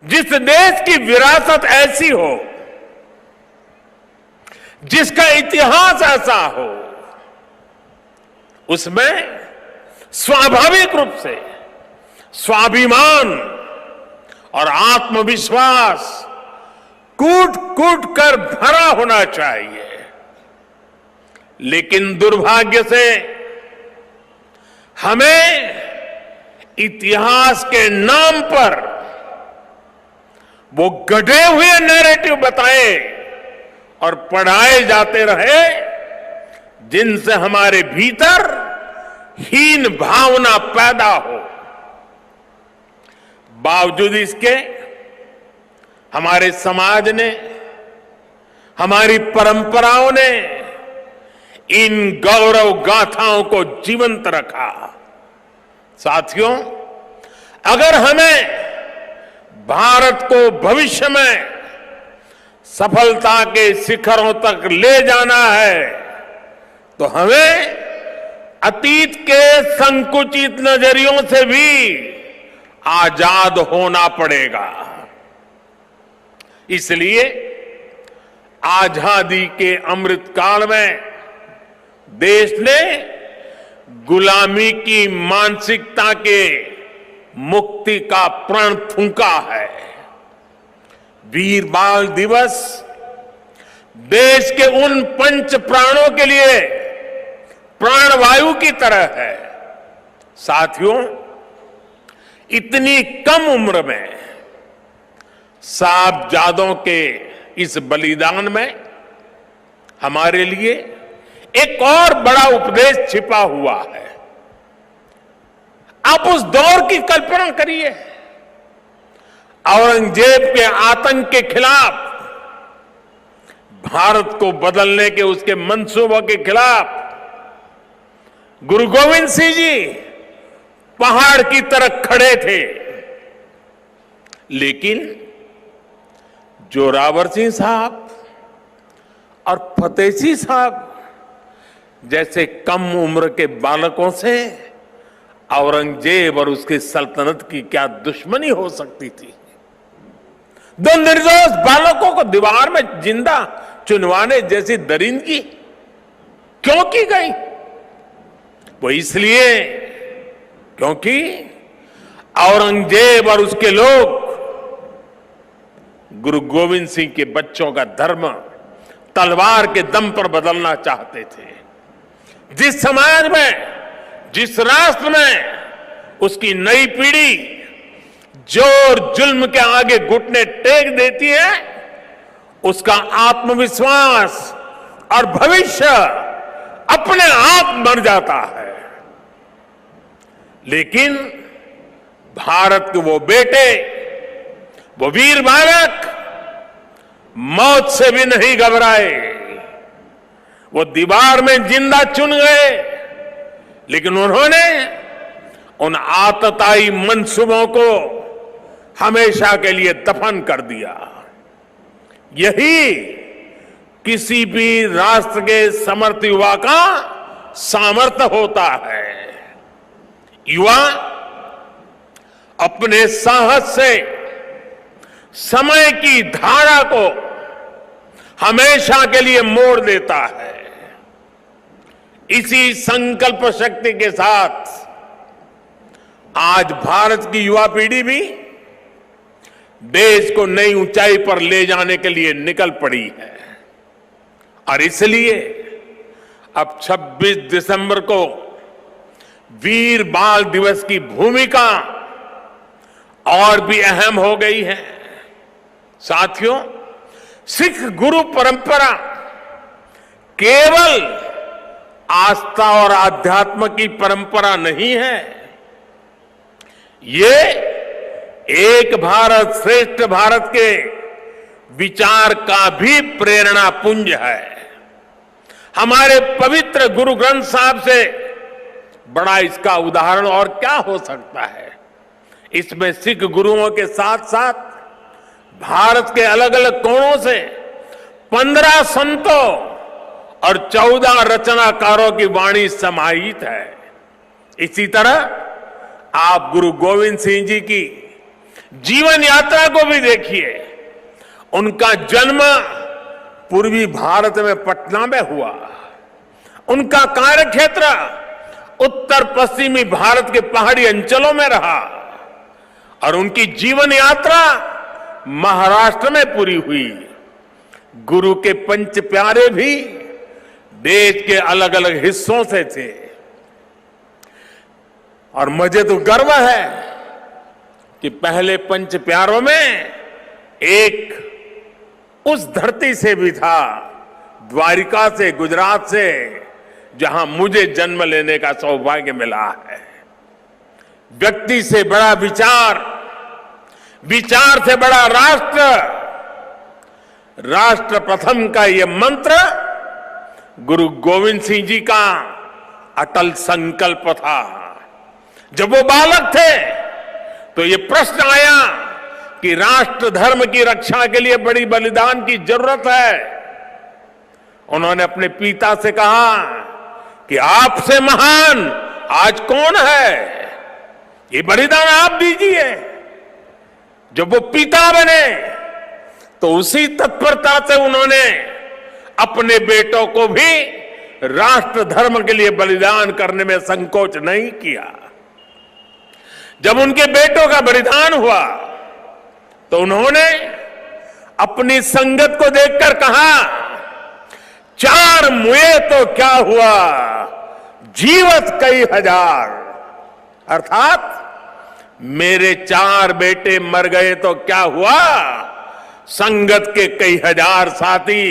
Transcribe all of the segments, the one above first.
जिस देश की विरासत ऐसी हो, जिसका इतिहास ऐसा हो, उसमें स्वाभाविक रूप से स्वाभिमान और आत्मविश्वास कूट कूट कर भरा होना चाहिए। लेकिन दुर्भाग्य से हमें इतिहास के नाम पर वो गढ़े हुए नैरेटिव बताए और पढ़ाए जाते रहे, जिनसे हमारे भीतर हीन भावना पैदा हो। बावजूद इसके हमारे समाज ने, हमारी परंपराओं ने इन गौरव गाथाओं को जीवंत रखा। साथियों, अगर हमें भारत को भविष्य में सफलता के शिखरों तक ले जाना है, तो हमें अतीत के संकुचित नजरियों से भी आजाद होना पड़ेगा। इसलिए आजादी के अमृत काल में देश ने गुलामी की मानसिकता के मुक्ति का प्रण फूंका है। वीर बाल दिवस देश के उन पंच प्राणों के लिए प्राणवायु की तरह है। साथियों, इतनी कम उम्र में साहबजादों के इस बलिदान में हमारे लिए एक और बड़ा उपदेश छिपा हुआ है। आप उस दौर की कल्पना करिए, औरंगजेब के आतंक के खिलाफ, भारत को बदलने के उसके मंसूबों के खिलाफ गुरु गोविंद सिंह जी पहाड़ की तरह खड़े थे। लेकिन जोरावर सिंह साहब और फतेह सिंह साहब जैसे कम उम्र के बालकों से औरंगजेब और उसकी सल्तनत की क्या दुश्मनी हो सकती थी। दो निर्दोष बालकों को दीवार में जिंदा चुनवाने जैसी दरिंदगी क्यों की गई? वो इसलिए क्योंकि औरंगजेब और उसके लोग गुरु गोविंद सिंह के बच्चों का धर्म तलवार के दम पर बदलना चाहते थे। जिस समाज में, जिस राष्ट्र में उसकी नई पीढ़ी जोर जुल्म के आगे घुटने टेक देती है, उसका आत्मविश्वास और भविष्य अपने आप मर जाता है। लेकिन भारत के वो बेटे, वो वीर बालक मौत से भी नहीं घबराए। वो दीवार में जिंदा चुन गए, लेकिन उन्होंने उन आतताई मंसूबों को हमेशा के लिए दफन कर दिया। यही किसी भी राष्ट्र के समर्थ युवा का सामर्थ्य होता है। युवा अपने साहस से समय की धारा को हमेशा के लिए मोड़ देता है। इसी संकल्प शक्ति के साथ आज भारत की युवा पीढ़ी भी देश को नई ऊंचाई पर ले जाने के लिए निकल पड़ी है। और इसलिए अब 26 दिसंबर को वीर बाल दिवस की भूमिका और भी अहम हो गई है। साथियों, सिख गुरु परंपरा केवल आस्था और आध्यात्म की परंपरा नहीं है, ये एक भारत श्रेष्ठ भारत के विचार का भी प्रेरणा पुंज है। हमारे पवित्र गुरु ग्रंथ साहब से बड़ा इसका उदाहरण और क्या हो सकता है। इसमें सिख गुरुओं के साथ साथ भारत के अलग अलग कोणों से 15 संतों और 14 रचनाकारों की वाणी समाहित है। इसी तरह आप गुरु गोविंद सिंह जी की जीवन यात्रा को भी देखिए। उनका जन्म पूर्वी भारत में पटना में हुआ। उनका कार्यक्षेत्र उत्तर पश्चिमी भारत के पहाड़ी अंचलों में रहा और उनकी जीवन यात्रा महाराष्ट्र में पूरी हुई। गुरु के पंच प्यारे भी देश के अलग अलग हिस्सों से थे और मुझे तो गर्व है कि पहले पंच प्यारों में एक उस धरती से भी था, द्वारिका से, गुजरात से, जहां मुझे जन्म लेने का सौभाग्य मिला है। व्यक्ति से बड़ा विचार, विचार से बड़ा राष्ट्र, राष्ट्र प्रथम का यह मंत्र गुरु गोविंद सिंह जी का अटल संकल्प था। जब वो बालक थे तो ये प्रश्न आया कि राष्ट्र धर्म की रक्षा के लिए बड़ी बलिदान की जरूरत है। उन्होंने अपने पिता से कहा कि आपसे महान आज कौन है, ये बलिदान आप दीजिए। जब वो पिता बने तो उसी तत्परता से उन्होंने अपने बेटों को भी राष्ट्र धर्म के लिए बलिदान करने में संकोच नहीं किया। जब उनके बेटों का बलिदान हुआ तो उन्होंने अपनी संगत को देखकर कहा, चार मुए तो क्या हुआ, जीवत कई हजार। अर्थात मेरे चार बेटे मर गए तो क्या हुआ, संगत के कई हजार साथी,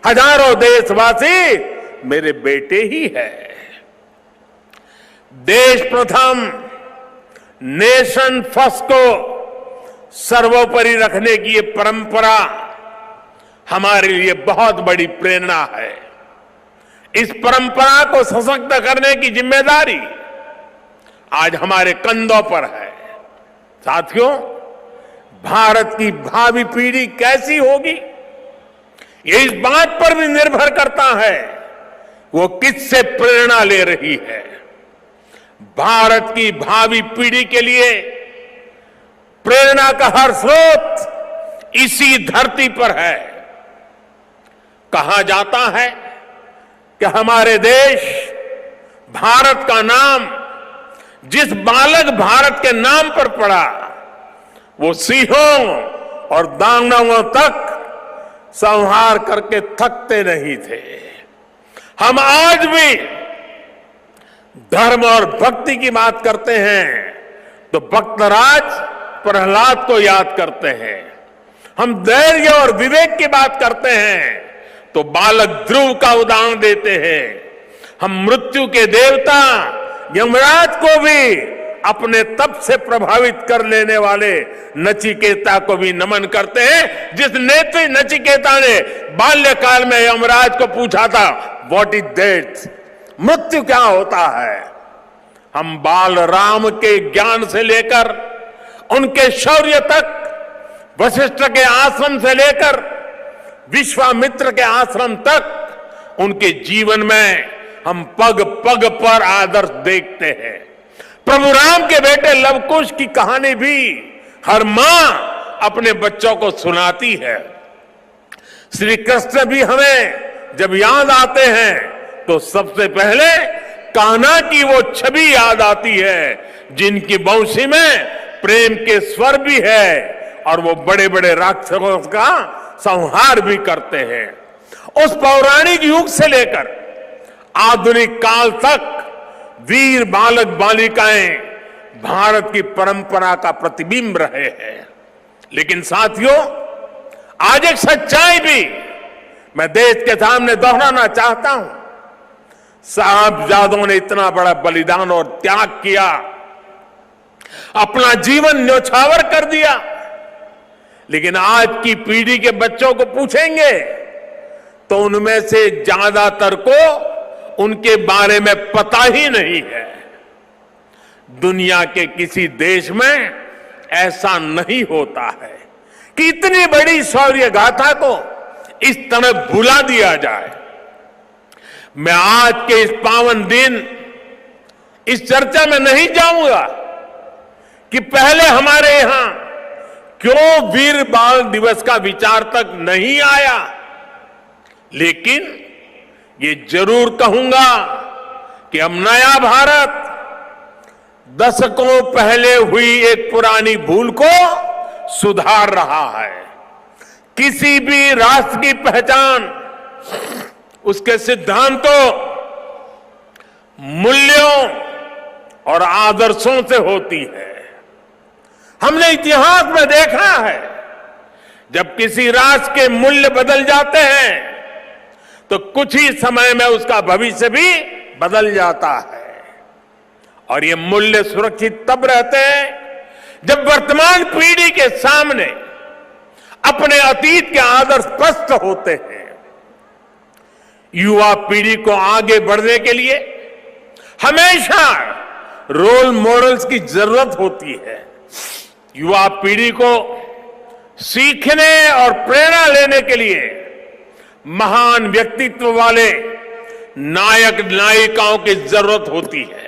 हजारों देशवासी मेरे बेटे ही है। देश प्रथम, नेशन फर्स्ट को सर्वोपरि रखने की ये परंपरा हमारे लिए बहुत बड़ी प्रेरणा है। इस परंपरा को सशक्त करने की जिम्मेदारी आज हमारे कंधों पर है। साथियों, भारत की भावी पीढ़ी कैसी होगी, ये इस बात पर भी निर्भर करता है वो किससे प्रेरणा ले रही है। भारत की भावी पीढ़ी के लिए प्रेरणा का हर स्रोत इसी धरती पर है। कहा जाता है कि हमारे देश भारत का नाम जिस बालक भारत के नाम पर पड़ा वो सिंहों और दानवों तक संहार करके थकते नहीं थे। हम आज भी धर्म और भक्ति की बात करते हैं तो भक्तराज प्रहलाद को याद करते हैं। हम धैर्य और विवेक की बात करते हैं तो बालक ध्रुव का उदाहरण देते हैं। हम मृत्यु के देवता यमराज को भी अपने तप से प्रभावित कर लेने वाले नचिकेता को भी नमन करते हैं, जिस नेत्री नचिकेता ने बाल्यकाल में यमराज को पूछा था, व्हाट इज डेथ, मृत्यु क्या होता है। हम बाल राम के ज्ञान से लेकर उनके शौर्य तक, वशिष्ठ के आश्रम से लेकर विश्वामित्र के आश्रम तक, उनके जीवन में हम पग पग पर आदर्श देखते हैं। प्रभु राम के बेटे लव कुश की कहानी भी हर मां अपने बच्चों को सुनाती है। श्री कृष्ण भी हमें जब याद आते हैं तो सबसे पहले कान्हा की वो छवि याद आती है जिनकी बंशी में प्रेम के स्वर भी है और वो बड़े बड़े राक्षसों का संहार भी करते हैं। उस पौराणिक युग से लेकर आधुनिक काल तक वीर बालक बालिकाएं भारत की परंपरा का प्रतिबिंब रहे हैं। लेकिन साथियों, आज एक सच्चाई भी मैं देश के सामने दोहराना चाहता हूं। साहबजादों ने इतना बड़ा बलिदान और त्याग किया, अपना जीवन न्यौछावर कर दिया, लेकिन आज की पीढ़ी के बच्चों को पूछेंगे तो उनमें से ज्यादातर को उनके बारे में पता ही नहीं है। दुनिया के किसी देश में ऐसा नहीं होता है कि इतनी बड़ी शौर्य गाथा को इस तरह भुला दिया जाए। मैं आज के इस पावन दिन इस चर्चा में नहीं जाऊंगा कि पहले हमारे यहां क्यों वीर बाल दिवस का विचार तक नहीं आया, लेकिन ये जरूर कहूंगा कि अब नया भारत दशकों पहले हुई एक पुरानी भूल को सुधार रहा है। किसी भी राष्ट्र की पहचान उसके सिद्धांतों, मूल्यों और आदर्शों से होती है। हमने इतिहास में देखा है, जब किसी राष्ट्र के मूल्य बदल जाते हैं तो कुछ ही समय में उसका भविष्य भी बदल जाता है। और ये मूल्य सुरक्षित तब रहते हैं जब वर्तमान पीढ़ी के सामने अपने अतीत के आदर्श स्पष्ट होते हैं। युवा पीढ़ी को आगे बढ़ने के लिए हमेशा रोल मॉडल्स की जरूरत होती है। युवा पीढ़ी को सीखने और प्रेरणा लेने के लिए महान व्यक्तित्व वाले नायक नायिकाओं की जरूरत होती है।